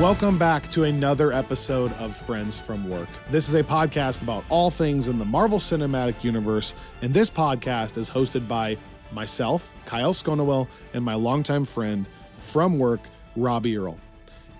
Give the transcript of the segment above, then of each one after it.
Welcome back to another episode of Friends from Work. This is a podcast about all things in the Marvel Cinematic Universe, and this podcast is hosted by myself, Kyle Sconowell, and my longtime friend from work, Robbie Earl.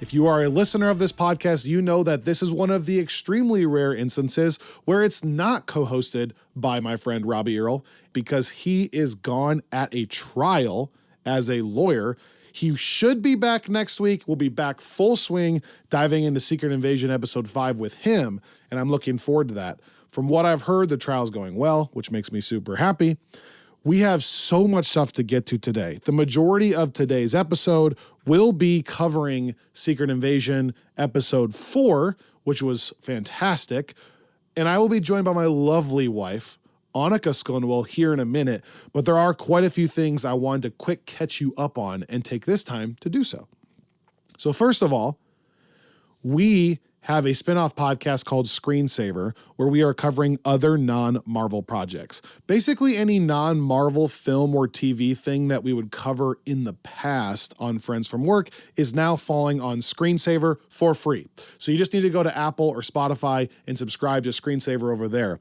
If you are a listener of this podcast, you know that this is one of the extremely rare instances where it's not co-hosted by my friend Robbie Earl because he is gone at a trial as a lawyer. He should be back next week. We'll be back full swing, diving into Secret Invasion Episode 5 with him, and I'm looking forward to that. From what I've heard, the trial's going well, which makes me super happy. We have so much stuff to get to today. The majority of today's episode will be covering Secret Invasion Episode 4, which was fantastic. And I will be joined by my lovely wife, Annika Sconowell, here in a minute. But there are quite a few things I wanted to quick catch you up on and take this time to do so. So first of all, we have a spin-off podcast called Screensaver, where we are covering other non-Marvel projects. Basically, any non-Marvel film or TV thing that we would cover in the past on Friends from Work is now falling on Screensaver for free. So you just need to go to Apple or Spotify and subscribe to Screensaver over there.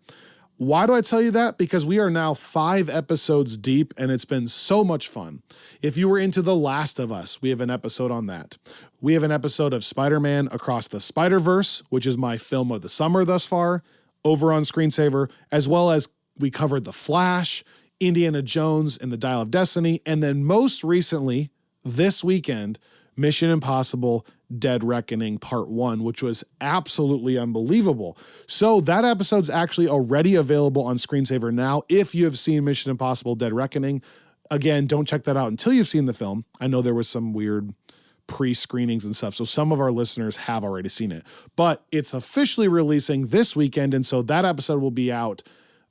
Why do I tell you that? Because we are now 5 episodes deep and it's been so much fun. If you were into The Last of Us, we have an episode on that. We have an episode of Spider-Man Across the Spider-Verse, which is my film of the summer thus far, over on Screensaver, as well as we covered The Flash, Indiana Jones and the Dial of Destiny, and then most recently, this weekend, Mission Impossible Dead Reckoning Part 1, which was absolutely unbelievable. So that episode's actually already available on Screensaver now if you have seen Mission Impossible Dead Reckoning. Again, don't check that out until you've seen the film. I know there was some weird pre-screenings and stuff, so some of our listeners have already seen it. But it's officially releasing this weekend, and so that episode will be out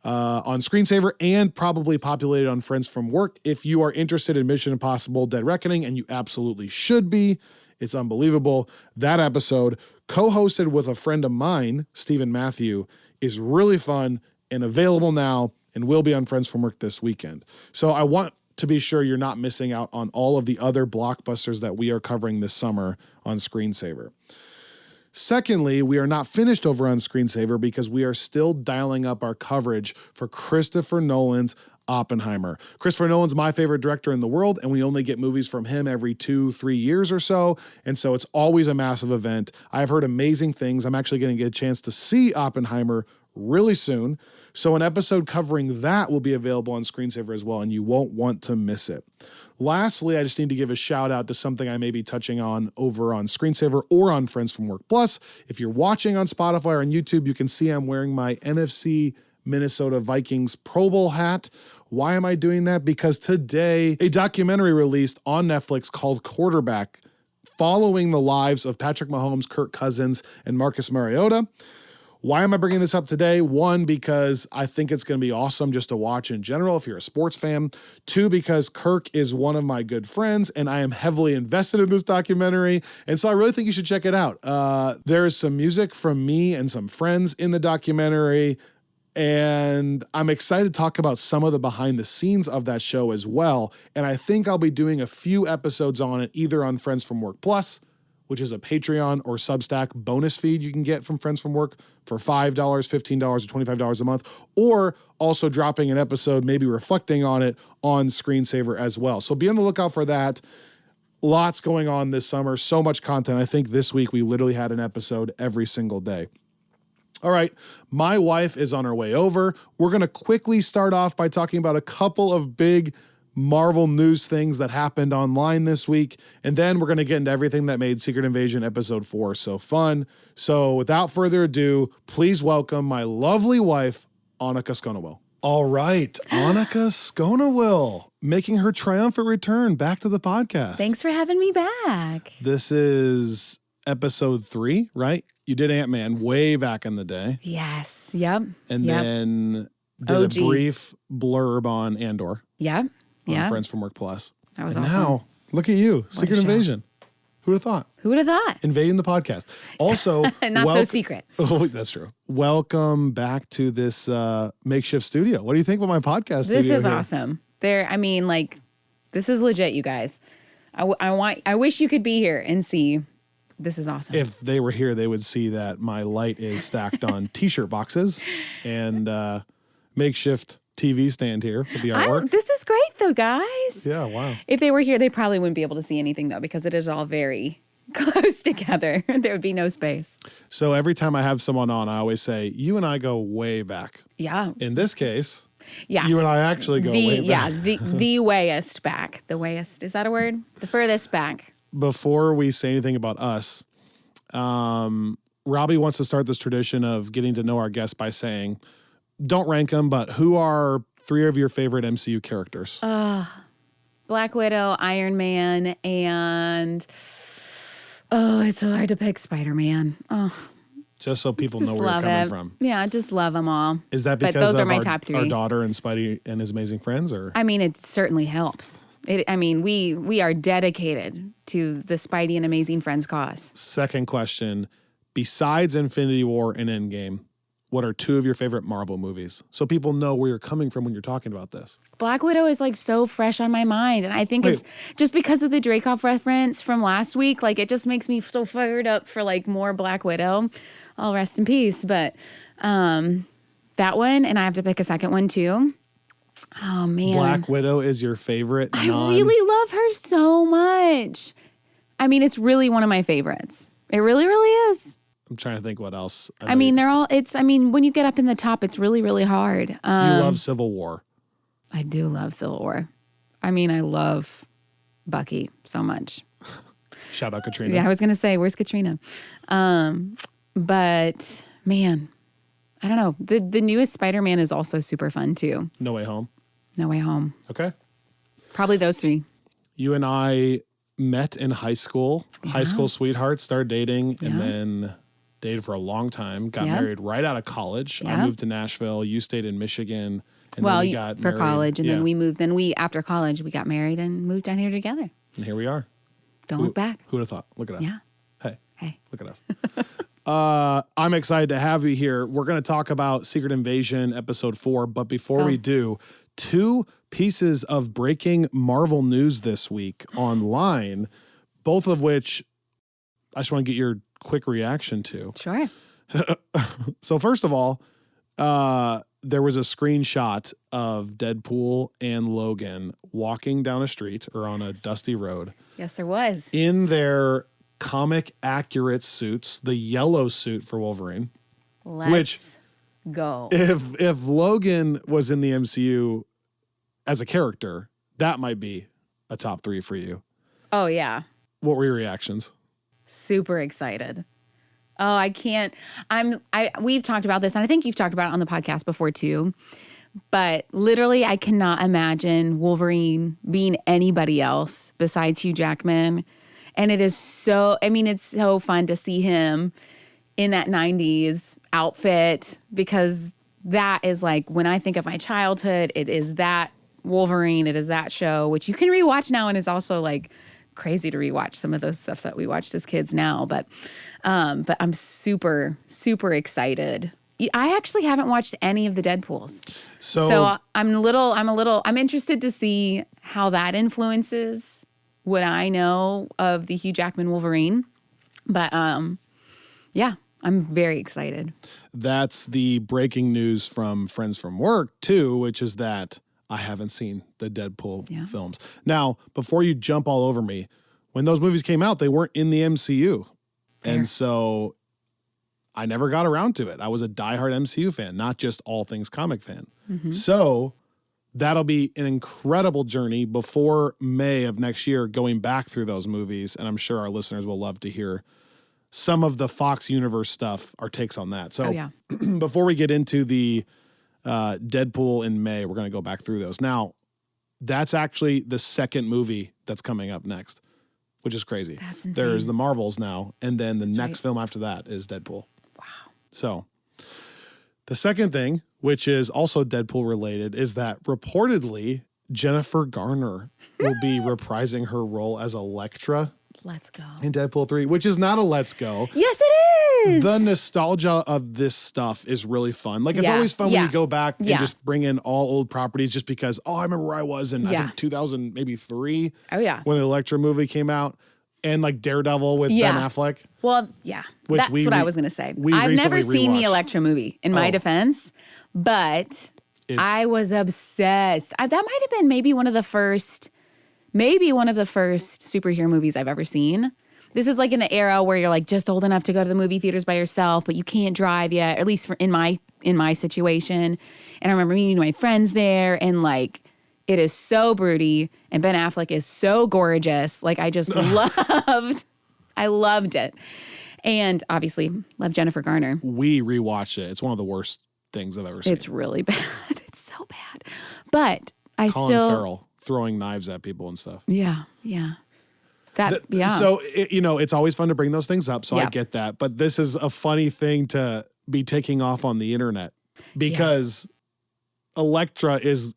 on Screensaver and probably populated on Friends from Work. If you are interested in Mission Impossible Dead Reckoning, and you absolutely should be, it's unbelievable. That episode, co-hosted with a friend of mine, Stephen Matthew, is really fun and available now and will be on Friends from Work this weekend. So I want to be sure you're not missing out on all of the other blockbusters that we are covering this summer on Screensaver. Secondly, we are not finished over on Screensaver because we are still dialing up our coverage for Christopher Nolan's Oppenheimer. Christopher Nolan's my favorite director in the world, and we only get movies from him every 2-3 years or so, and so it's always a massive event. I've heard amazing things. I'm actually going to get a chance to see Oppenheimer really soon, so an episode covering that will be available on Screensaver as well, and you won't want to miss it. Lastly, I just need to give a shout out to something I may be touching on over on Screensaver or on Friends from Work Plus. If you're watching on Spotify or on YouTube, you can see I'm wearing my NFC Minnesota Vikings Pro Bowl hat. Why am I doing that? Because today, a documentary released on Netflix called Quarterback, following the lives of Patrick Mahomes, Kirk Cousins, and Marcus Mariota. Why am I bringing this up today? 1, because I think it's going to be awesome just to watch in general if you're a sports fan. 2, because Kirk is one of my good friends and I am heavily invested in this documentary. And so I really think you should check it out. There is some music from me and some friends in the documentary, and I'm excited to talk about some of the behind the scenes of that show as well. And I think I'll be doing a few episodes on it, either on Friends from Work Plus, which is a Patreon or Substack bonus feed you can get from Friends from Work for $5, $15, or $25 a month, or also dropping an episode, maybe reflecting on it on Screensaver as well. So be on the lookout for that. Lots going on this summer, so much content. I think this week we literally had an episode every single day. All right, my wife is on her way over. We're going to quickly start off by talking about a couple of big Marvel news things that happened online this week, and then we're going to get into everything that made Secret Invasion Episode 4 so fun. So without further ado, please welcome my lovely wife, Annika Sconowell. All right, Annika Sconowell, making her triumphant return back to the podcast. Thanks for having me back. This is Episode 3, right? You did Ant-Man way back in the day. Yes, yep. And then did a brief blurb on Andor. Yep. On Friends from Work Plus. That was and awesome. Now, look at you. Secret Invasion. Who would have thought? Who would have thought? Invading the podcast. Also, not so secret. Oh, that's true. Welcome back to this makeshift studio. What do you think about my podcast studio? This is awesome. This is legit, you guys. I wish you could be here and see this is awesome. If they were here, they would see that my light is stacked on T-shirt boxes and makeshift TV stand here with the artwork. This is great, though, guys. Yeah, wow. If they were here, they probably wouldn't be able to see anything, though, because it is all very close together. There would be no space. So every time I have someone on, I always say, you and I go way back. Yeah. In this case, Yes. you and I actually go way back. Yeah, the wayest back. The wayest, is that a word? The furthest back. Before we say anything about us, Robbie wants to start this tradition of getting to know our guests by saying, don't rank them, but who are 3 of your favorite MCU characters? Black Widow, Iron Man, and it's so hard to pick Spider-Man. Just so people know Just where you're love coming it. from. Yeah, I just love them all. Is that But because those of are my top 3. our daughter and Spidey and His Amazing Friends? Or I mean, it certainly helps. We are dedicated to the Spidey and Amazing Friends cause. Second question, besides Infinity War and Endgame, what are 2 of your favorite Marvel movies? So people know where you're coming from when you're talking about this. Black Widow is like so fresh on my mind. And I think it's just because of the Dreykov reference from last week. Like it just makes me so fired up for like more Black Widow. I'll rest in peace. But that one, and I have to pick a second one too. Oh man. Black Widow is your favorite? I really love her so much. I mean, it's really one of my favorites. It really, really is. I'm trying to think what else. I mean, when you get up in the top, it's really, really hard. You love Civil War. I do love Civil War. I mean, I love Bucky so much. Shout out Katrina. Yeah, I was going to say, where's Katrina? But man, I don't know. The newest Spider-Man is also super fun too. No Way Home. No Way Home. Okay. Probably those 3. You and I met in high school, high school sweethearts, started dating, and then dated for a long time, got married right out of college. I moved to Nashville. You stayed in Michigan. And then we got for married. college, and then we moved. After college, we got married and moved down here together. And here we are. Don't look back. Who would have thought? Look at us. Yeah. Hey. Look at us. I'm excited to have you here. We're going to talk about Secret Invasion episode 4. But before we do, 2 pieces of breaking Marvel news this week online, both of which I just want to get your quick reaction to. Sure. So first of all, there was a screenshot of Deadpool and Logan walking down a street or on a dusty road. Yes, there was. In their comic accurate suits, the yellow suit for Wolverine. Let's go. If Logan was in the MCU as a character, that might be a top 3 for you. Oh, yeah. What were your reactions? Super excited. Oh, I can't. We've talked about this, and I think you've talked about it on the podcast before too. But literally, I cannot imagine Wolverine being anybody else besides Hugh Jackman. And it's so fun to see him in that 90s outfit, because that is like, when I think of my childhood, it is that Wolverine, it is that show, which you can rewatch now, and is also like crazy to rewatch some of those stuff that we watched as kids now. But I'm super, super excited. I actually haven't watched any of the Deadpools. So I'm interested to see how that influences what I know of the Hugh Jackman Wolverine. But yeah, I'm very excited. That's the breaking news from friends from work too, which is that I haven't seen the Deadpool films. Now, before you jump all over me, when those movies came out, they weren't in the MCU. Fair. And so I never got around to it. I was a diehard MCU fan, not just all things comic fan. Mm-hmm. So that'll be an incredible journey before May of next year, going back through those movies. And I'm sure our listeners will love to hear some of the Fox Universe stuff, our takes on that. So before we get into the Deadpool in May, we're going to go back through those. Now, that's actually the second movie that's coming up next, which is crazy. That's insane. There's the Marvels now, and then the next film after that is Deadpool. Wow. So the second thing, which is also Deadpool related, is that reportedly Jennifer Garner will be reprising her role as Elektra. Let's go. In Deadpool 3, which is not a let's go. Yes, it is. The nostalgia of this stuff is really fun. Like, it's always fun when you go back and just bring in all old properties, just because, I remember where I was in, I think 2000, maybe 3. Oh, yeah. When the Elektra movie came out. And like Daredevil with Yeah. Ben Affleck. Well, yeah, Which that's what I was going to say. we I've never recently seen the rewatched. Elektra movie, in my defense, but I was obsessed. That might have been maybe one of the first superhero movies I've ever seen. This is like in the era where you're like just old enough to go to the movie theaters by yourself, but you can't drive yet, at least in my situation. And I remember meeting my friends there, and like it is so broody, and Ben Affleck is so gorgeous. Like I just I loved it. And obviously love Jennifer Garner. We rewatched it. It's one of the worst things I've ever seen. It's really bad. It's so bad. But Colin Farrell throwing knives at people and stuff. Yeah. So, it's always fun to bring those things up. So I Yeah. get that. But this is a funny thing to be taking off on the internet because Elektra is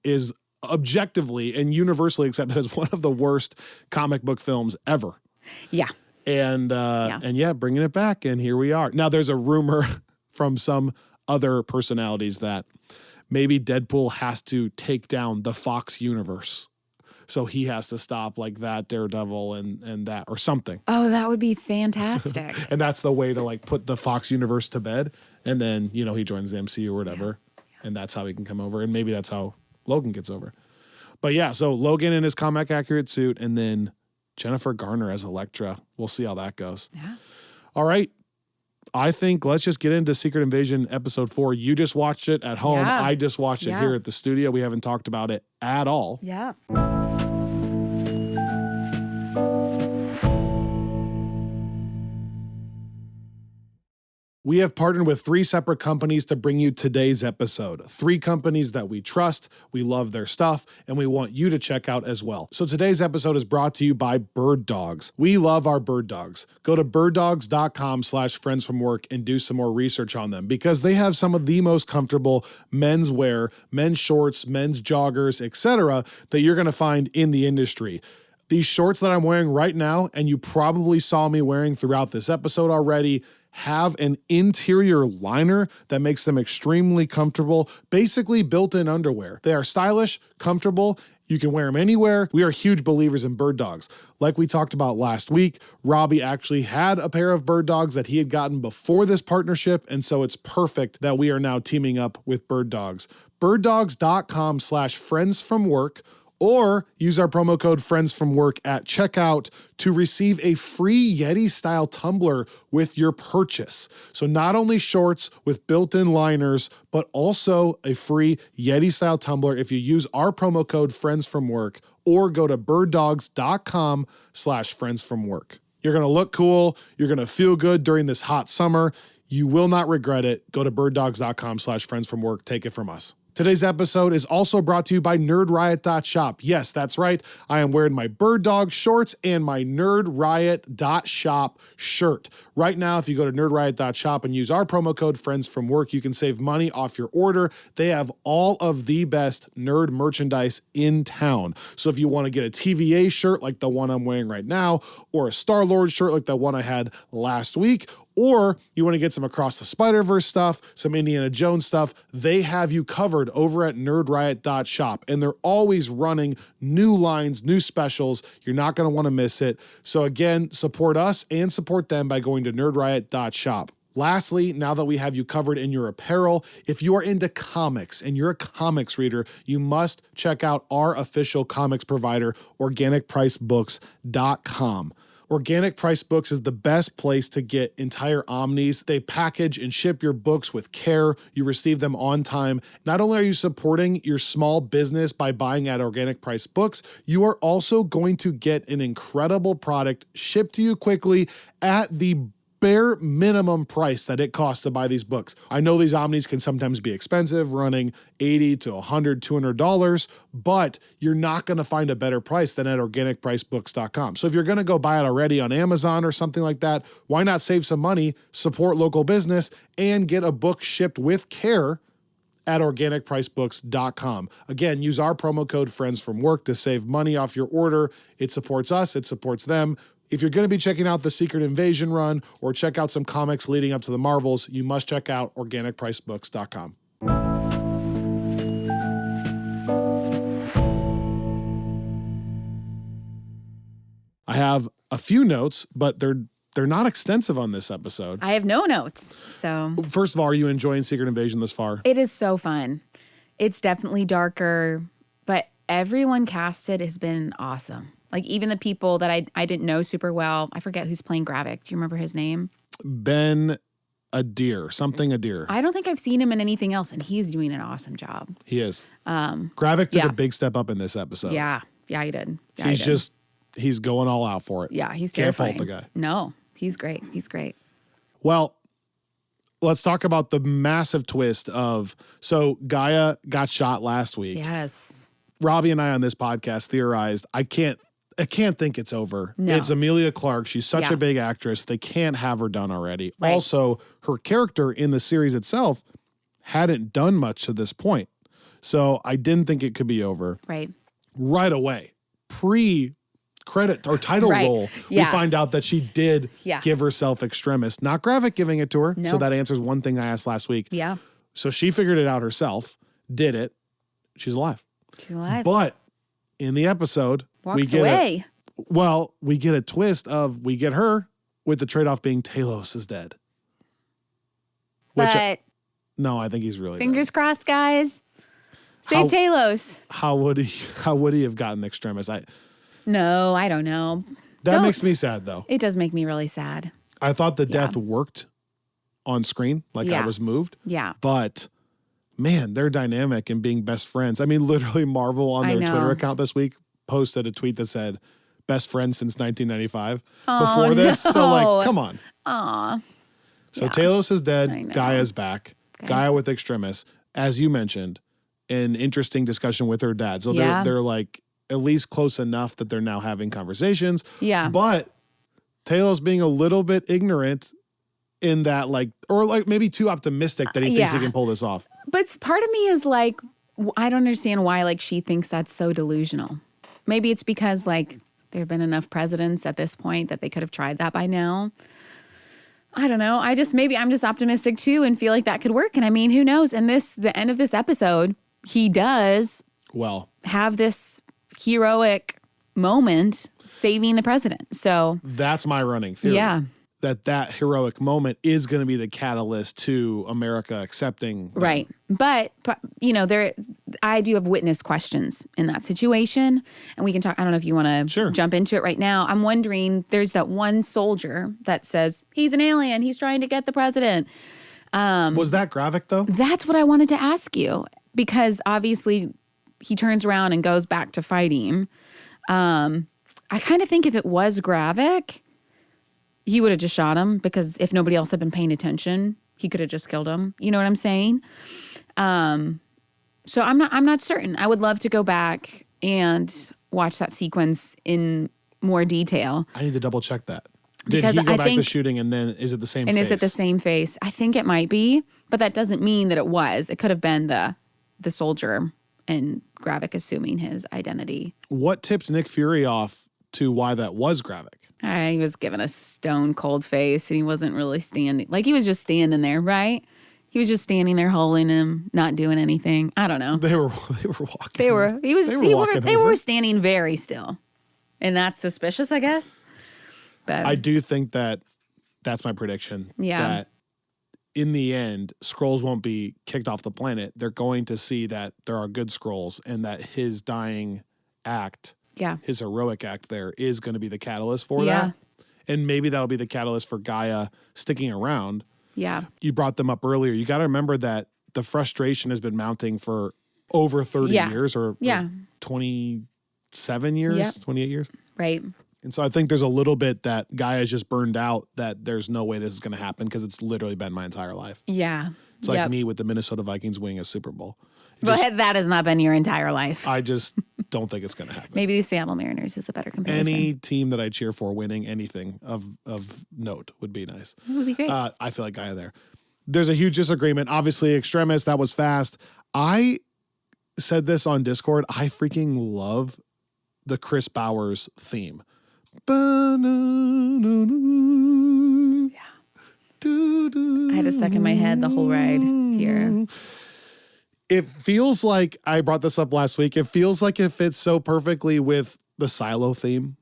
objectively and universally accepted as one of the worst comic book films ever. Yeah. And bringing it back. And here we are. Now, there's a rumor from some other personalities that maybe Deadpool has to take down the Fox universe. So he has to stop like that Daredevil and that or something. Oh, that would be fantastic. And that's the way to like put the Fox universe to bed. And then, he joins the MCU or whatever. Yeah. And that's how he can come over. And maybe that's how Logan gets over. But yeah, so Logan in his comic accurate suit and then Jennifer Garner as Elektra. We'll see how that goes. Yeah. All right. I think let's just get into Secret Invasion episode 4. You just watched it at home. Yeah. I just watched it here at the studio. We haven't talked about it at all. Yeah. We have partnered with 3 separate companies to bring you today's episode. 3 companies that we trust, we love their stuff, and we want you to check out as well. So today's episode is brought to you by Birddogs. We love our Birddogs. Go to birddogs.com/friendsfromwork and do some more research on them because they have some of the most comfortable men's wear, men's shorts, men's joggers, etc. that you're going to find in the industry. These shorts that I'm wearing right now, and you probably saw me wearing throughout this episode already, have an interior liner that makes them extremely comfortable, basically built-in underwear. They are stylish, comfortable, you can wear them anywhere. We are huge believers in Birddogs. Like we talked about last week, Robbie actually had a pair of Birddogs that he had gotten before this partnership, and so it's perfect that we are now teaming up with Birddogs. Birddogs.com/friendsfromwork, or use our promo code FriendsFromWork at checkout to receive a free Yeti-style tumbler with your purchase. So not only shorts with built-in liners, but also a free Yeti-style tumbler if you use our promo code FriendsFromWork or go to birddogs.com/friendsfromwork. You're going to look cool. You're going to feel good during this hot summer. You will not regret it. Go to birddogs.com/friendsfromwork. Take it from us. Today's episode is also brought to you by NerdRiot.shop. Yes, that's right. I am wearing my Birddog shorts and my NerdRiot.shop shirt. Right now, if you go to NerdRiot.shop and use our promo code FriendsFromWork, you can save money off your order. They have all of the best nerd merchandise in town. So if you want to get a TVA shirt like the one I'm wearing right now, or a Star-Lord shirt like the one I had last week, or you want to get some Across the Spider-Verse stuff, some Indiana Jones stuff, they have you covered over at nerdriot.shop. And they're always running new lines, new specials. You're not going to want to miss it. So again, support us and support them by going to nerdriot.shop. Lastly, now that we have you covered in your apparel, if you are into comics and you're a comics reader, you must check out our official comics provider, organicpricebooks.com. Organic Price Books is the best place to get entire omnis. They package and ship your books with care. You receive them on time. Not only are you supporting your small business by buying at Organic Price Books, you are also going to get an incredible product shipped to you quickly at the bare minimum price that it costs to buy these books. I know these omnis can sometimes be expensive, running $80 to $100, $200, but you're not going to find a better price than at organicpricebooks.com. So if you're going to go buy it already on Amazon or something like that, why not save some money, support local business, and get a book shipped with care at organicpricebooks.com. Again, use our promo code FriendsFromWork to save money off your order. It supports us, it supports them. If you're going to be checking out the Secret Invasion run or check out some comics leading up to the Marvels, you must check out organicpricebooks.com. I have a few notes, but they're not extensive on this episode. I have no notes. So first of all, are you enjoying Secret Invasion this far? it is so fun. It's definitely darker, but everyone casted has been awesome. Like even the people that I didn't know super well. I forget who's playing Gravik. Do you remember his name? Ben Adair. I don't think I've seen him in anything else, and he's doing an awesome job. He is. Gravik took a big step up in this episode. Yeah, he did. Yeah, he's going all out for it. Yeah, he's Can't terrifying. fault the guy. No, he's great. He's great. Well, let's talk about the massive twist of, so Gaia got shot last week. Yes. Robbie and I on this podcast theorized, I can't think it's over. No. It's Emilia Clarke. She's such a big actress. They can't have her done already. Right. Also, her character in the series itself hadn't done much to this point. So I didn't think it could be over. Right away. Pre-credit or title roll, we find out that she did give herself Extremis. Not Gravik giving it to her. No. So that answers one thing I asked last week. Yeah. So she figured it out herself, did it. She's alive. But in the episode, we get a twist of we get her with the trade-off being Talos is dead. But no, I think he's really fingers dead. crossed, guys. Save Talos. How would he have gotten Extremis? No, I don't know. That makes me sad though. It does make me really sad. I thought the death worked on screen, like I was moved. Yeah. But man, they're dynamic and being best friends. I mean, literally Marvel on their Twitter account this week posted a tweet that said best friends since 1995 before this. No. So like, come on. Aw. So Talos is dead. Gaia's back. Gaia with Extremis. As you mentioned, an interesting discussion with her dad. So they're like at least close enough that they're now having conversations. Yeah. But Talos being a little bit ignorant in that or maybe too optimistic that he thinks he can pull this off. But part of me is like, I don't understand why she thinks that's so delusional. Maybe it's because there have been enough presidents at this point that they could have tried that by now. I don't know. Maybe I'm just optimistic too and feel like that could work. And I mean, who knows? And the end of this episode, he does have this heroic moment saving the president. So that's my running theory. Yeah. That heroic moment is going to be the catalyst to America accepting. Right. But I do have witness questions in that situation. And we can talk. I don't know if you want to jump into it right now. I'm wondering, there's that one soldier that says he's an alien. He's trying to get the president. Was that Gravik though? That's what I wanted to ask you, because obviously he turns around and goes back to fighting. I kind of think if it was Gravik, he would have just shot him, because if nobody else had been paying attention, he could have just killed him. You know what I'm saying? So I'm not certain. I would love to go back and watch that sequence in more detail. I need to double check that. Did he go back to shooting and then is it the same face? And is it the same face? I think it might be, but that doesn't mean that it was. It could have been the soldier and Gravik assuming his identity. What tipped Nick Fury off to why that was Gravik? He was given a stone cold face and he wasn't really standing. He was just standing there, right? He was just standing there holding him, not doing anything. I don't know. They were walking. They were standing very still. And that's suspicious, I guess. But I do think that's my prediction. Yeah. That in the end, Skrulls won't be kicked off the planet. They're going to see that there are good Skrulls and that his dying act, his heroic act there, is going to be the catalyst for that. And maybe that'll be the catalyst for Gaia sticking around. Yeah. You brought them up earlier. You got to remember that the frustration has been mounting for over 30 years or 27 years, 28 years. Right. And so I think there's a little bit that Gaia's just burned out, that there's no way this is going to happen because it's literally been my entire life. Yeah. It's like me with the Minnesota Vikings winning a Super Bowl. But that has not been your entire life. I just don't think it's going to happen. Maybe the Seattle Mariners is a better comparison. Any team that I cheer for winning anything of note would be nice. It would be great. I feel like Gaia there. There's a huge disagreement. Obviously, Extremis, that was fast. I said this on Discord. I freaking love the Chris Bowers theme. Yeah. I had to suck in my head the whole ride here. It feels like, I brought this up last week, it feels like it fits so perfectly with the Silo theme.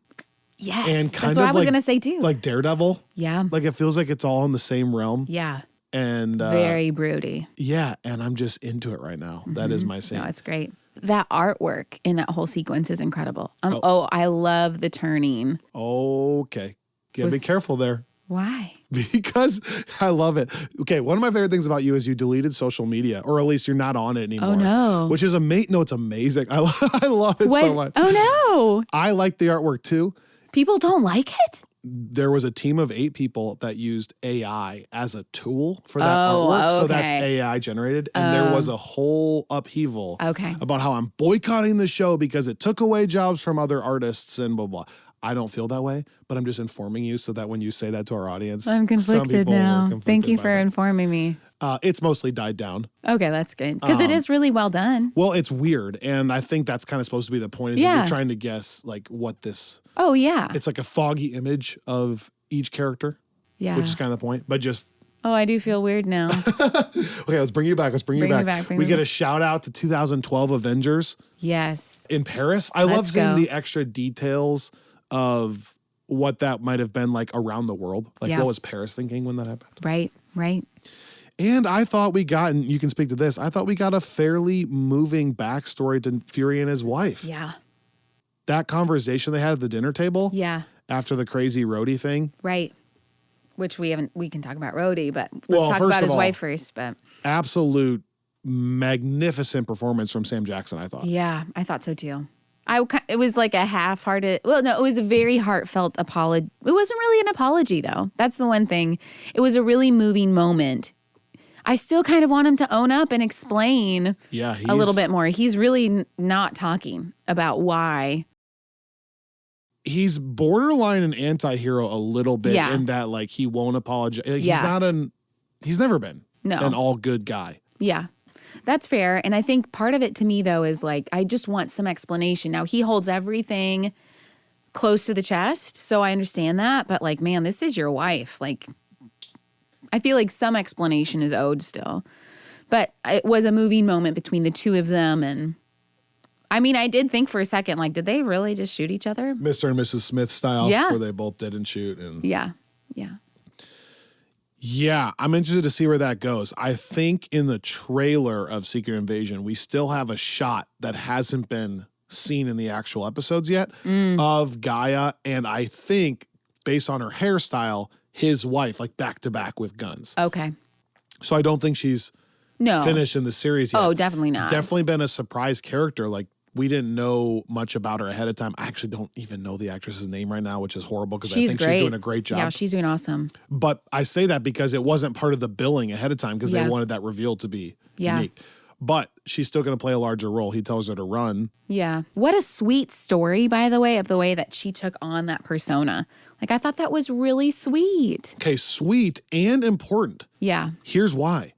Yes. And That's kind what of I was going to say too. like Daredevil. Yeah. Like it feels like it's all in the same realm. Yeah. And Very broody. yeah, and I'm just into it right now. That is my scene. No, it's great. That artwork in that whole sequence is incredible. I love the turning. Okay. Gotta be careful there. Why? Because I love it. Okay, one of my favorite things about you is you deleted social media, or at least you're not on it anymore. Oh, no. Which is no, it's amazing. I love it so much. Oh, no. I like the artwork too. People don't like it? There was a team of 8 people that used AI as a tool for that artwork. So that's AI generated. And there was a whole upheaval about how I'm boycotting the show because it took away jobs from other artists and blah, blah. I don't feel that way, but I'm just informing you so that when you say that to our audience, I'm conflicted now. Thank you for informing me. It's mostly died down. Okay, that's good. Because it is really well done. Well, it's weird. And I think that's kind of supposed to be the point is that you're trying to guess like what this. Oh, yeah. It's like a foggy image of each character. Yeah. Which is kind of the point. But just. Oh, I do feel weird now. Okay, let's bring you back. We get a shout out to 2012 Avengers. Yes. In Paris. I love seeing the extra details of what that might have been like around the world. Like what was Paris thinking when that happened? Right. And I thought we got, and you can speak to this, I thought we got a fairly moving backstory to Fury and his wife. Yeah. That conversation they had at the dinner table. Yeah. After the crazy Rhodey thing. Right. Which we can talk about Rhodey, but let's talk about his wife first. But absolute magnificent performance from Sam Jackson, I thought. Yeah, I thought so too. It was like a half-hearted, well, no, it was a very heartfelt apology. It wasn't really an apology, though. That's the one thing. It was a really moving moment. I still kind of want him to own up and explain a little bit more. He's really not talking about why. He's borderline an anti-hero a little bit in that, like, he won't apologize. He's never been an all-good guy. Yeah. That's fair. And I think part of it to me, though, is like, I just want some explanation. Now, he holds everything close to the chest, so I understand that. But like, man, this is your wife. Like, I feel like some explanation is owed still. But it was a moving moment between the two of them. And I mean, I did think for a second, like, did they really just shoot each other? Mr. and Mrs. Smith style, where they both didn't shoot. And Yeah, I'm interested to see where that goes. I think in the trailer of Secret Invasion, we still have a shot that hasn't been seen in the actual episodes yet of Gaia. And I think, based on her hairstyle, his wife, like back to back with guns. Okay. So I don't think she's finished in the series yet. Oh, definitely not. Definitely been a surprise character. Like, we didn't know much about her ahead of time. I actually don't even know the actress's name right now, which is horrible because I think she's doing a great job. Yeah, she's doing awesome. But I say that because it wasn't part of the billing ahead of time because they wanted that reveal to be unique. But she's still going to play a larger role. He tells her to run. Yeah. What a sweet story, by the way, of the way that she took on that persona. Like, I thought that was really sweet. Okay, sweet and important. Yeah. Here's why.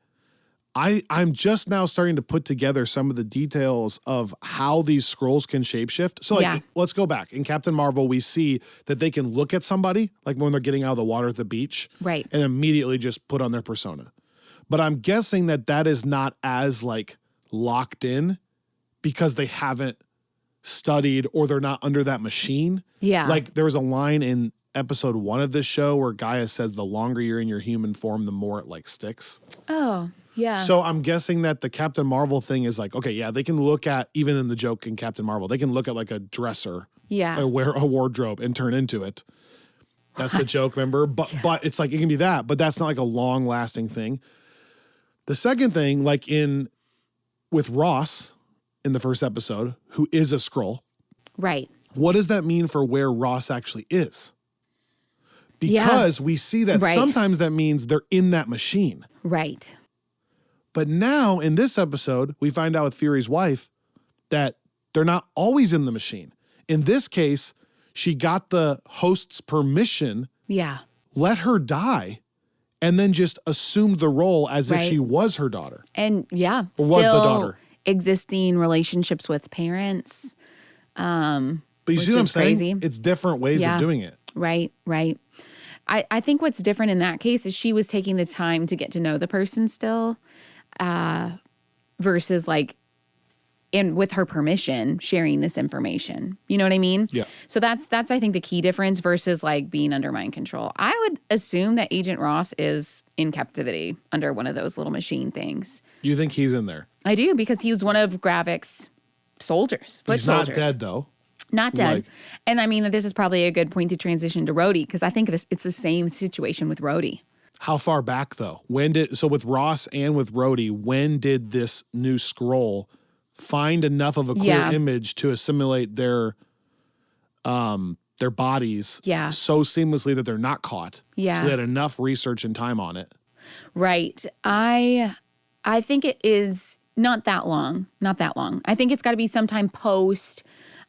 I'm just now starting to put together some of the details of how these scrolls can shapeshift. So like, let's go back. In Captain Marvel, we see that they can look at somebody, like when they're getting out of the water at the beach, right, and immediately just put on their persona. But I'm guessing that is not as like locked in because they haven't studied or they're not under that machine. Yeah. Like there was a line in episode 1 of this show where Gaia says the longer you're in your human form, the more it like sticks. Oh, yeah. So I'm guessing that the Captain Marvel thing is like, okay, yeah, they can look at, even in the joke in Captain Marvel, they can look at like a dresser, wear a wardrobe and turn into it. That's the joke, remember? But it's like, it can be that, but that's not like a long lasting thing. The second thing, like with Ross in the first episode, who is a Skrull. Right. What does that mean for where Ross actually is? Because we see that sometimes that means they're in that machine. Right. But now in this episode, we find out with Fury's wife that they're not always in the machine. In this case, she got the host's permission, let her die, and then just assumed the role as if she was her daughter. And or was the daughter. Existing relationships with parents. But you see what I'm saying? Crazy. It's different ways of doing it. Right. I think what's different in that case is she was taking the time to get to know the person still, versus like and with her permission, sharing this information. You know what I mean? Yeah. So that's I think the key difference versus like being under mind control. I would assume that Agent Ross is in captivity under one of those little machine things. You think he's in there? I do, because he was one of Gravik's soldiers. He's not dead though. Not dead. Like, and I mean, this is probably a good point to transition to Rhodey, because I think it's the same situation with Rhodey. how far back though? So with Ross and with Rhodey, when did this new scroll find enough of a clear image to assimilate their bodies so seamlessly that they're not caught? Yeah. So they had enough research and time on it. Right. I think it is not that long. Not that long. I think it's got to be sometime post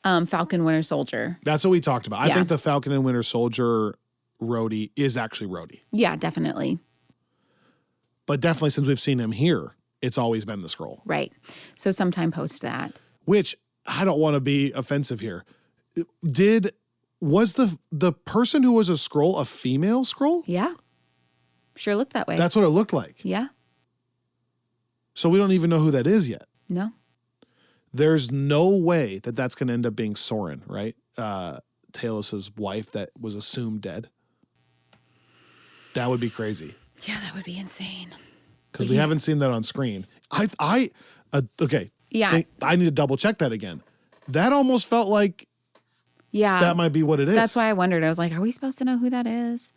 Falcon Winter Soldier. That's what we talked about. I think the Falcon and Winter Soldier Rhodey is actually Rhodey. Yeah, definitely. But definitely since we've seen him here, it's always been the scroll. Right. So sometime post that. Which, I don't want to be offensive here. Was the person who was a scroll a female scroll? Yeah. Sure looked that way. That's what it looked like. Yeah. So we don't even know who that is yet. No. There's no way that that's going to end up being Soren, right? Talos's wife that was assumed dead. That would be crazy. Yeah, that would be insane. Because we haven't seen that on screen. Okay. Yeah. I need to double check that again. That almost felt like that might be what it is. That's why I wondered. I was like, are we supposed to know who that is?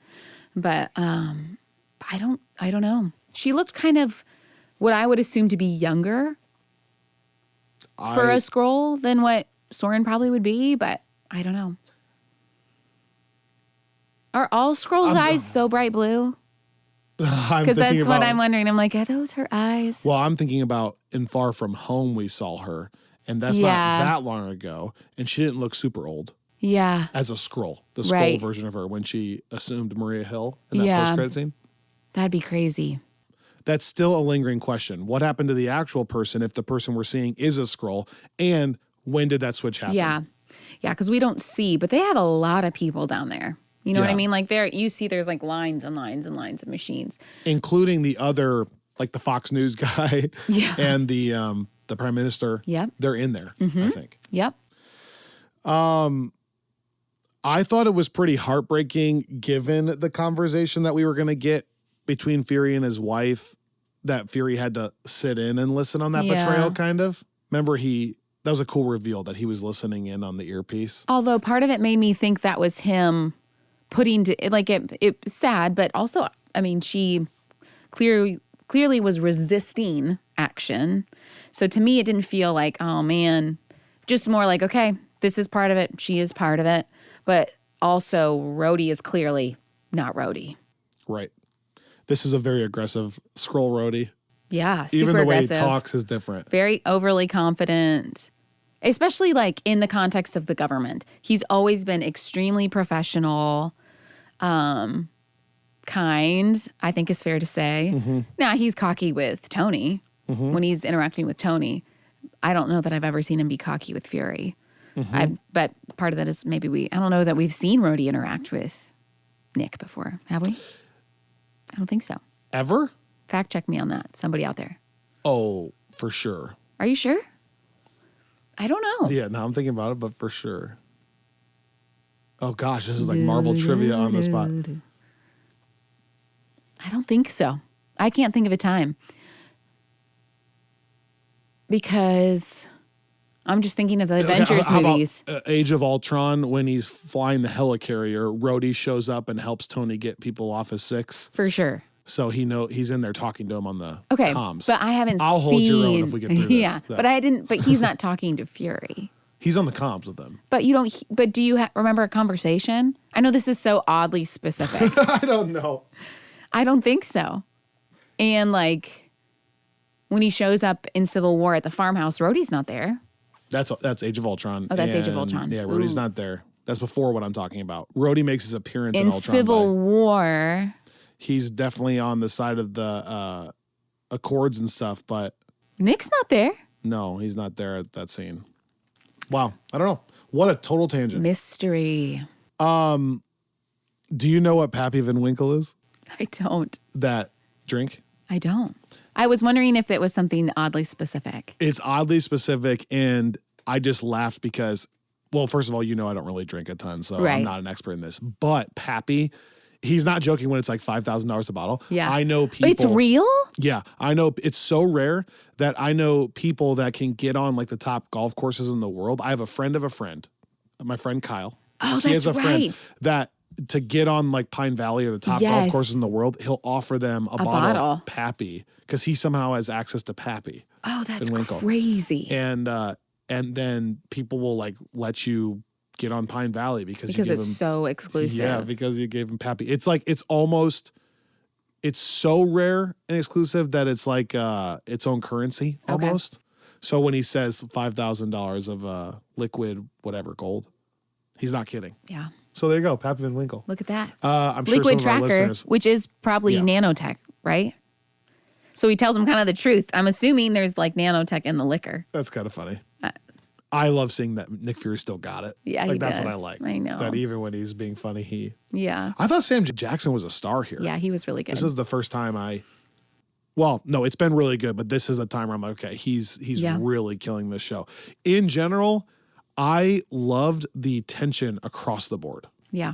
But I don't know. She looked kind of what I would assume to be younger for a scroll than what Soren probably would be, but I don't know. Are all Skrulls' eyes so bright blue? Because that's what I'm wondering. I'm like, are those her eyes? Well, I'm thinking about in Far From Home we saw her, and that's not that long ago, and she didn't look super old. Yeah. As a Skrull, the Skrull version of her when she assumed Maria Hill in that post-credit scene. That'd be crazy. That's still a lingering question. What happened to the actual person if the person we're seeing is a Skrull, and when did that switch happen? Yeah. Yeah, because we don't see, but they have a lot of people down there. You know what I mean? Like there's like lines and lines and lines of machines. Including the other, like the Fox News guy and the Prime Minister. Yep. They're in there, I think. Yep. I thought it was pretty heartbreaking given the conversation that we were going to get between Fury and his wife, that Fury had to sit in and listen on that betrayal, kind of. Remember, that was a cool reveal that he was listening in on the earpiece. Although part of it made me think that was him putting it sad, but also, I mean, she clearly was resisting action. So to me, it didn't feel like, oh man, just more like, okay, this is part of it. She is part of it. But also, Rhodey is clearly not Rhodey. Right. This is a very aggressive Skrull Rhodey. Yeah, super Even the aggressive. way he talks is different. Very overly confident, especially like in the context of the government. He's always been extremely professional, kind, I think is fair to say. Mm-hmm. Now, he's cocky with Tony when he's interacting with Tony. I don't know that I've ever seen him be cocky with Fury. Mm-hmm. But part of that is maybe I don't know that we've seen Rhodey interact with Nick before, have we? I don't think so. Ever? Fact check me on that. Somebody out there. Oh, for sure. Are you sure? I don't know. Yeah, now I'm thinking about it, but for sure. Oh gosh, this is like Marvel trivia on the spot. I don't think so. I can't think of a time. Because I'm just thinking of the Avengers movies. How about Age of Ultron, when he's flying the helicarrier, Rhodey shows up and helps Tony get people off his six. For sure. So he's in there talking to him on the comms. But I haven't I'll hold your own if we get through this. Yeah, but I didn't. But he's not talking to Fury. He's on the comms with them. But you don't. But do you remember a conversation? I know this is so oddly specific. I don't know. I don't think so. And like when he shows up in Civil War at the farmhouse, Rhodey's not there. That's Age of Ultron. Oh, that's Age of Ultron. Yeah, Rhodey's not there. That's before what I'm talking about. Rhodey makes his appearance in Ultron. Civil War. He's definitely on the side of the Accords and stuff, but Nick's not there. No, he's not there at that scene. Wow, I don't know. What a total tangent. Mystery. Do you know what Pappy Van Winkle is? I don't. That drink? I don't. I was wondering if it was something oddly specific. It's oddly specific, and I just laughed because, well, first of all, I don't really drink a ton, so I'm not an expert in this. But Pappy, he's not joking when it's like $5,000 a bottle. Yeah. I know people. It's real? Yeah. I know it's so rare that I know people that can get on like the top golf courses in the world. I have a friend of a friend, my friend Kyle. Oh, he that's has a right. friend that to get on like Pine Valley or the top golf courses in the world, he'll offer them a bottle of Pappy because he somehow has access to Pappy. Oh, that's crazy. And then people will like let you get on Pine Valley because you give it's him, so exclusive. Yeah, because you gave him Pappy. It's like it's so rare and exclusive that it's like its own currency almost. Okay. So when he says $5,000 of liquid whatever gold, he's not kidding. Yeah. So there you go, Pappy Van Winkle. Look at that. I'm sure Liquid some of our Tracker, listeners, which is probably nanotech, right? So he tells them kind of the truth. I'm assuming there's like nanotech in the liquor. That's kind of funny. I love seeing that Nick Fury still got it. Yeah, like, he that's does. what I like. I know. That even when he's being funny, Yeah. I thought Sam Jackson was a star here. Yeah, he was really good. This is the first time well, no, it's been really good, but this is a time where I'm like, okay, he's really killing this show. In general, I loved the tension across the board. Yeah.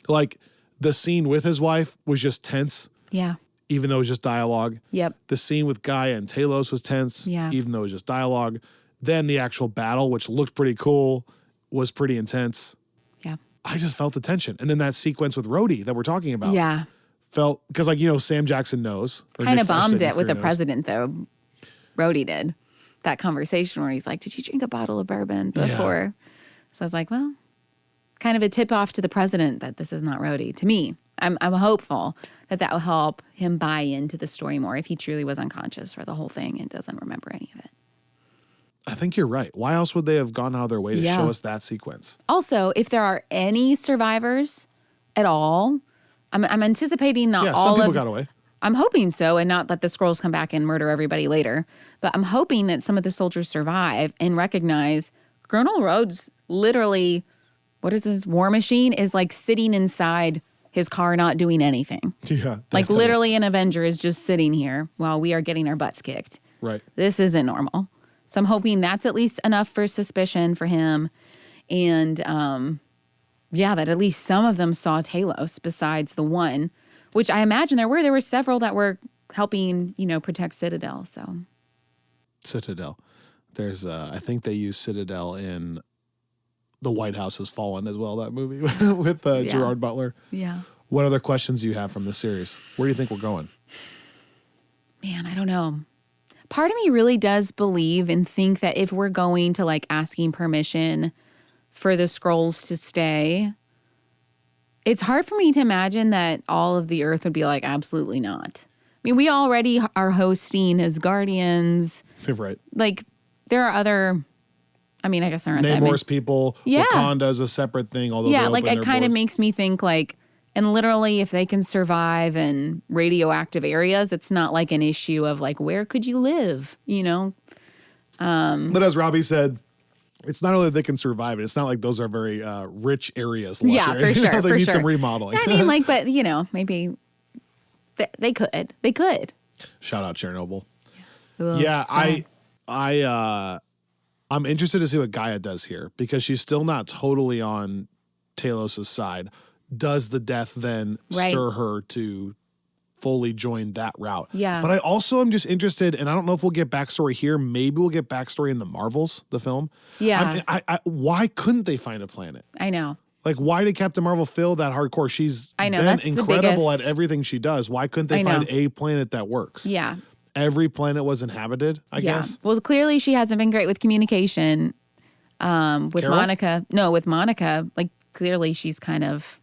Like the scene with his wife was just tense. Yeah. Even though it was just dialogue. Yep. The scene with Gaia and Talos was tense. Yeah. Even though it was just dialogue. Then the actual battle, which looked pretty cool, was pretty intense. Yeah. I just felt the tension. And then that sequence with Rhodey that we're talking about. Yeah. Felt, because like, Sam Jackson knows. Kind of bombed it with the president though. Rhodey did. That conversation where he's like, did you drink a bottle of bourbon before? Yeah. So I was like, well, kind of a tip off to the president that this is not Rhodey. To me, I'm hopeful that will help him buy into the story more if he truly was unconscious for the whole thing and doesn't remember any of it. I think you're right. Why else would they have gone out of their way to show us that sequence? Also, if there are any survivors at all, I'm anticipating not all some people got away. I'm hoping so, and not that the Skrulls come back and murder everybody later. But I'm hoping that some of the soldiers survive and recognize Colonel Rhodes literally, what is this, war machine, is like sitting inside his car not doing anything. Yeah. Like literally an Avenger is just sitting here while we are getting our butts kicked. Right. This isn't normal. So I'm hoping that's at least enough for suspicion for him. And that at least some of them saw Talos besides the one, which I imagine there were several that were helping, protect Citadel. So Citadel. There's I think they use Citadel in The White House Has Fallen as well, that movie with Gerard Butler. Yeah. What other questions do you have from this series? Where do you think we're going? Man, I don't know. Part of me really does believe and think that if we're going to like asking permission for the Skrulls to stay, it's hard for me to imagine that all of the Earth would be like, absolutely not. I mean, we already are hosting as Guardians. Right. Like, there are other, I guess there aren't that many. Namor's people. Yeah. Wakanda's a separate thing. Although like it kind of makes me think like, and literally if they can survive in radioactive areas, it's not like an issue of like, where could you live, But as Robbie said, it's not only that they can survive it, it's not like those are very rich areas. Yeah, for sure. They need some remodeling. But maybe they could. They could. Shout out Chernobyl. Yeah, I'm interested to see what Gaia does here because she's still not totally on Talos' side. Does the death then stir her to fully join that route? Yeah. But I also am just interested, and I don't know if we'll get backstory here. Maybe we'll get backstory in the Marvels, the film. Yeah. Why couldn't they find a planet? I know. Like, why did Captain Marvel feel that hardcore? She's been incredible at everything she does. Why couldn't they find a planet that works? Yeah. Every planet was inhabited, I guess. Well, clearly she hasn't been great with communication with Carol? Monica. No, with Monica. Like, clearly she's kind of,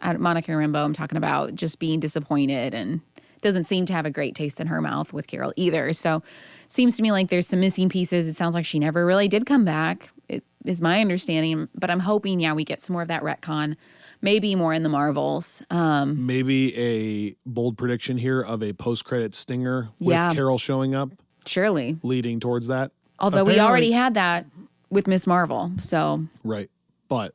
Monica Rambeau, I'm talking about, just being disappointed and doesn't seem to have a great taste in her mouth with Carol either. So seems to me like there's some missing pieces. It sounds like she never really did come back. It is my understanding. But I'm hoping, we get some more of that retcon. Maybe more in the Marvels. Maybe a bold prediction here of a post-credit stinger with Carol showing up. Surely. Leading towards that. Although we already had that with Miss Marvel. So. Right. But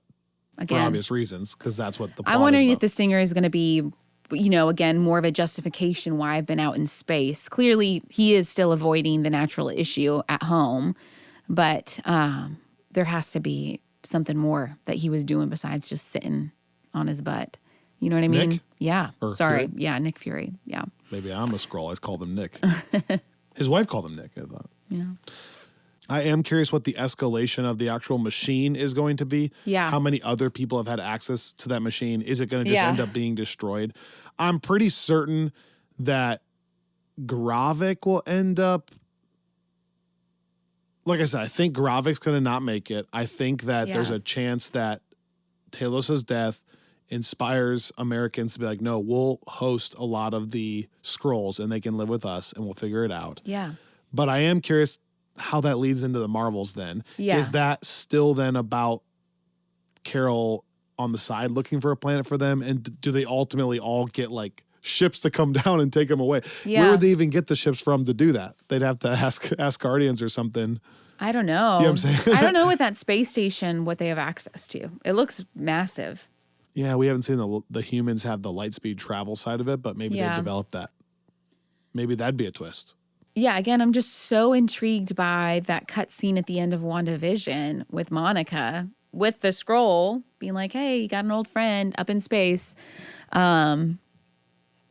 again, for obvious reasons, because that's what the plot I'm wondering is if the stinger is going to be again, more of a justification why I've been out in space. Clearly, he is still avoiding the natural issue at home, but there has to be something more that he was doing besides just sitting on his butt. You know what I mean? Nick? Yeah. Or Sorry. Fury? Yeah, Nick Fury. Yeah. Maybe I'm a Skrull. I called him Nick. His wife called him Nick, I thought. Yeah. I am curious what the escalation of the actual machine is going to be. Yeah. How many other people have had access to that machine? Is it going to just end up being destroyed? I'm pretty certain that Gravik will end up. Like I said, I think Gravik's going to not make it. I think that there's a chance that Talos' death inspires Americans to be like, no, we'll host a lot of the Skrulls and they can live with us and we'll figure it out. Yeah. But I am curious how that leads into the Marvels then. Yeah. Is that still then about Carol on the side looking for a planet for them? And do they ultimately all get like ships to come down and take them away? Yeah. Where would they even get the ships from to do that? They'd have to ask Guardians or something. I don't know. You know what I'm saying? I don't know with that space station what they have access to. It looks massive. Yeah, we haven't seen the humans have the light speed travel side of it, but maybe they've developed that. Maybe that'd be a twist. Yeah, again, I'm just so intrigued by that cut scene at the end of WandaVision with Monica, with the Skrull being like, hey, you got an old friend up in space. And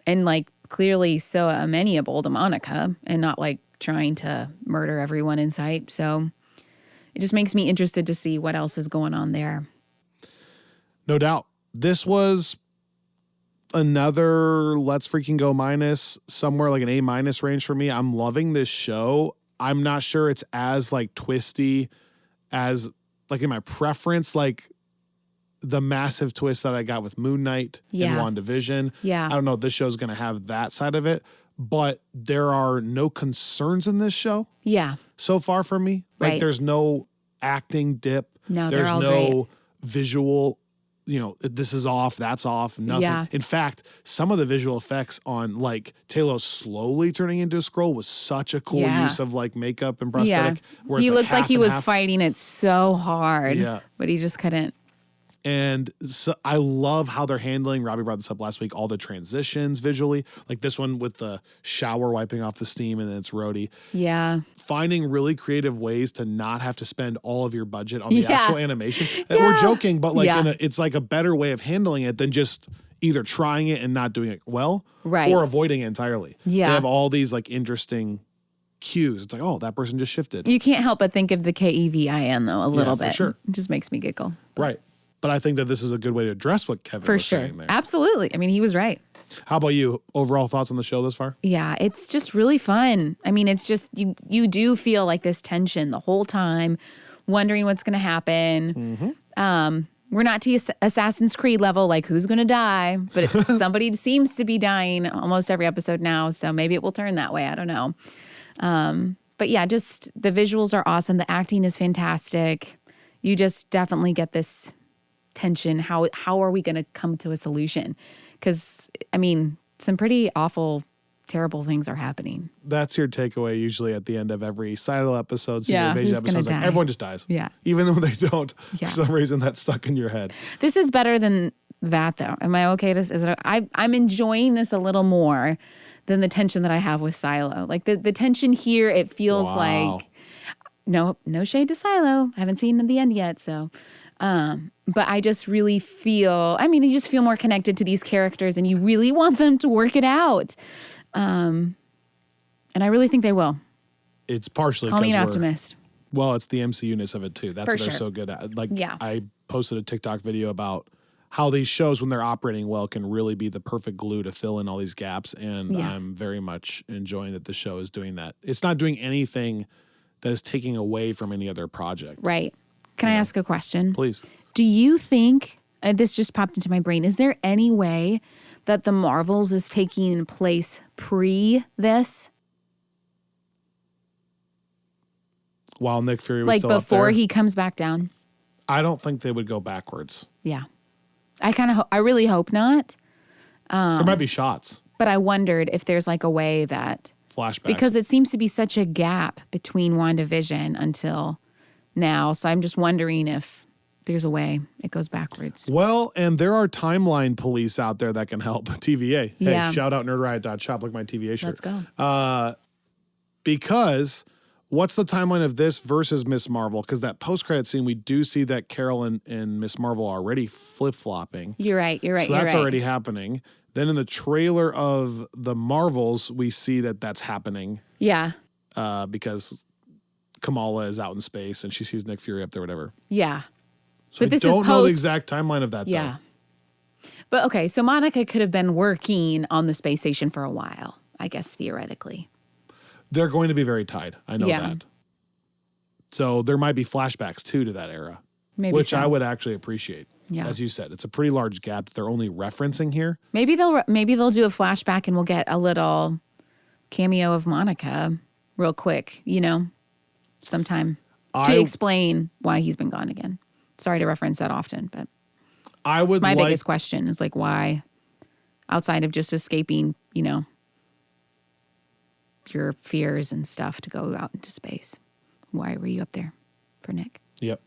like clearly so amenable to Monica and not like trying to murder everyone in sight. So it just makes me interested to see what else is going on there. No doubt. This was another let's freaking go minus, somewhere like an A- range for me. I'm loving this show. I'm not sure it's as like twisty as like in my preference, like the massive twist that I got with Moon Knight and WandaVision. Yeah. I don't know if this show's going to have that side of it, but there are no concerns in this show. Yeah. So far for me. Like Right. there's no acting dip. No, there's they're all no great. visual, this is off, that's off, nothing. Yeah. In fact, some of the visual effects on like Talos slowly turning into a Skrull was such a cool use of like makeup and prosthetic. Where He it's looked like he half and was half. fighting it so hard, Yeah. but he just couldn't. And so I love how they're handling, Robbie brought this up last week, all the transitions visually. Like this one with the shower wiping off the steam and then it's Rhodey. Yeah. Finding really creative ways to not have to spend all of your budget on the Yeah. actual animation. And we're joking, but like Yeah. it's like a better way of handling it than just either trying it and not doing it well Right. or avoiding it entirely. Yeah. They have all these like interesting cues. It's like, oh, that person just shifted. You can't help but think of the KEVIN though, a little for bit. sure. It just makes me giggle. Right. But I think that this is a good way to address what Kevin For was sure. saying there. Absolutely. I mean, he was right. How about you? Overall thoughts on the show this far? Yeah, it's just really fun. I mean, it's just you do feel like this tension the whole time, wondering what's going to happen. We're not to Assassin's Creed level, like who's going to die, but somebody seems to be dying almost every episode now, so maybe it will turn that way. I don't know. But yeah, just the visuals are awesome. The acting is fantastic. You just definitely get this tension. How are we going to come to a solution? Because, I mean, some pretty awful, terrible things are happening. That's your takeaway usually at the end of every Silo episode, Secret Yeah, Invasion who's gonna episode. Like, die? everyone just dies. Yeah. Even though they don't. Yeah. For some reason, that's stuck in your head. This is better than that, though. Am I okay to? I'm enjoying this a little more than the tension that I have with Silo. Like the tension here, it feels Wow. like no shade to Silo. I haven't seen the end yet, so. But I just really feel. I mean, you just feel more connected to these characters, and you really want them to work it out. And I really think they will. It's partially Call me because an we're- optimist. Well, it's the MCU-ness of it too. That's For what they're sure. so good at. Like, Yeah. I posted a TikTok video about how these shows, when they're operating well, can really be the perfect glue to fill in all these gaps. And Yeah. I'm very much enjoying that the show is doing that. It's not doing anything that is taking away from any other project. Right. Can I ask a question? Please. Do you think, this just popped into my brain, is there any way that the Marvels is taking place pre this? While Nick Fury was Like still up before there, he comes back down? I don't think they would go backwards. Yeah. I really hope not. There might be shots, But I wondered if there's like a way that, flashbacks. because it seems to be such a gap between WandaVision until now. So I'm just wondering if there's a way. It goes backwards. Well, and there are timeline police out there that can help. TVA. Hey, Yeah. shout out nerdriot.shop, like my TVA shirt. Let's go. Because what's the timeline of this versus Miss Marvel? Because that post-credit scene, we do see that Carol and Miss Marvel are already flip-flopping. You're right. So that's already happening. Then in the trailer of the Marvels, we see that that's happening. Yeah. Because Kamala is out in space and she sees Nick Fury up there, whatever. Yeah. So but this don't is know the post- exact timeline of that, Yeah. though. But okay, so Monica could have been working on the space station for a while, I guess, theoretically. They're going to be very tied. I know Yeah. that. So there might be flashbacks, too, to that era. Maybe which so. I would actually appreciate. Yeah. As you said, it's a pretty large gap that they're only referencing here. Maybe they'll do a flashback and we'll get a little cameo of Monica real quick, sometime to explain why he's been gone again. Sorry to reference that often, but I would it's my biggest question is like why, outside of just escaping, your fears and stuff to go out into space. Why were you up there for Nick? Yep.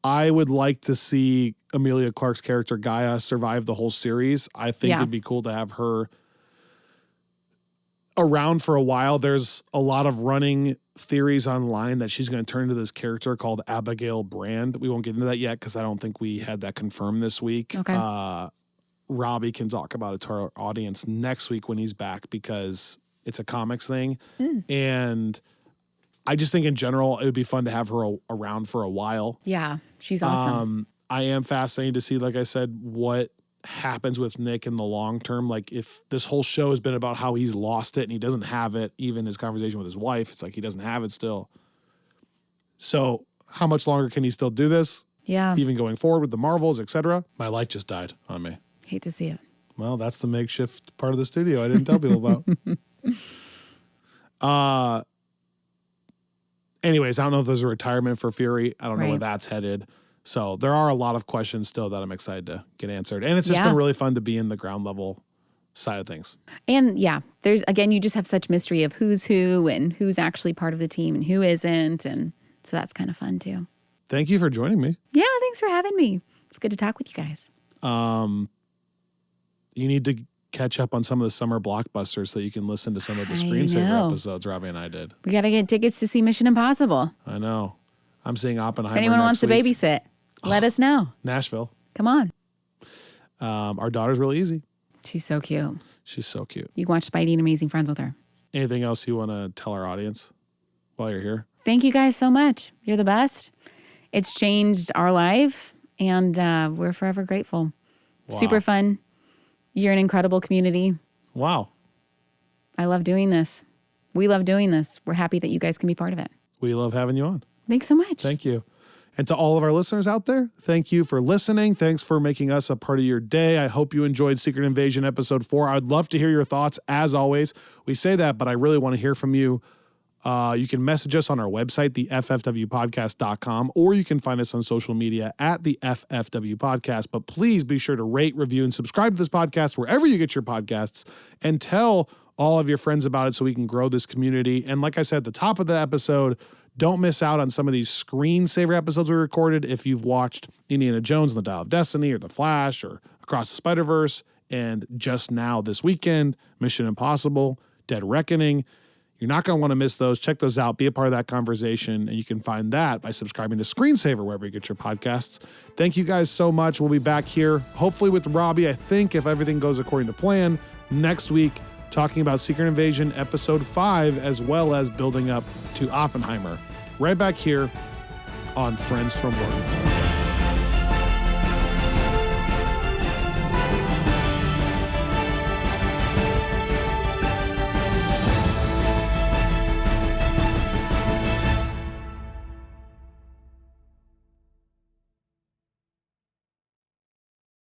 I would like to see Emilia Clarke's character Gaia survive the whole series. I think it'd be cool to have her around for a while. There's a lot of running theories online that she's going to turn into this character called Abigail Brand. We won't get into that yet because I don't think we had that confirmed this week. Okay. Robbie can talk about it to our audience next week when he's back because it's a comics thing. And I just think in general, it would be fun to have her around for a while. Yeah, she's awesome. I am fascinated to see, like I said, what happens with Nick in the long term. Like if this whole show has been about how he's lost it and he doesn't have it, even his conversation with his wife, it's like he doesn't have it still. So how much longer can he still do this? Yeah. Even going forward with the Marvels, etc. My light just died on me. Hate to see it. Well, that's the makeshift part of the studio I didn't tell people about. Anyways, I don't know if there's a retirement for Fury. I don't know where that's headed. So there are a lot of questions still that I'm excited to get answered. And it's just been really fun to be in the ground level side of things. And there's, again, you just have such mystery of who's who and who's actually part of the team and who isn't. And so that's kind of fun too. Thank you for joining me. Yeah, thanks for having me. It's good to talk with you guys. You need to catch up on some of the summer blockbusters so you can listen to some of the screensaver episodes Robbie and I did. We got to get tickets to see Mission Impossible. I know. I'm seeing Oppenheimer. If anyone wants to babysit, let us know. Nashville. Come on. Our daughter's really easy. She's so cute. She's so cute. You can watch Spidey and Amazing Friends with her. Anything else you want to tell our audience while you're here? Thank you guys so much. You're the best. It's changed our life, and we're forever grateful. Wow. Super fun. You're an incredible community. Wow. I love doing this. We love doing this. We're happy that you guys can be part of it. We love having you on. Thanks so much. Thank you. And to all of our listeners out there, thank you for listening. Thanks for making us a part of your day. I hope you enjoyed Secret Invasion Episode 4. I'd love to hear your thoughts, as always. We say that, but I really want to hear from you. You can message us on our website, theffwpodcast.com, or you can find us on social media at the FFW Podcast. But please be sure to rate, review, and subscribe to this podcast wherever you get your podcasts, and tell all of your friends about it so we can grow this community. And like I said at the top of the episode, don't miss out on some of these screensaver episodes we recorded if you've watched Indiana Jones and the Dial of Destiny or The Flash or Across the Spider-Verse, and just now this weekend, Mission Impossible, Dead Reckoning. You're not going to want to miss those. Check those out. Be a part of that conversation. And you can find that by subscribing to Screensaver wherever you get your podcasts. Thank you guys so much. We'll be back here, hopefully with Robbie, I think, if everything goes according to plan, next week, talking about Secret Invasion Episode 5, as well as building up to Oppenheimer. Right back here on Friends from Work.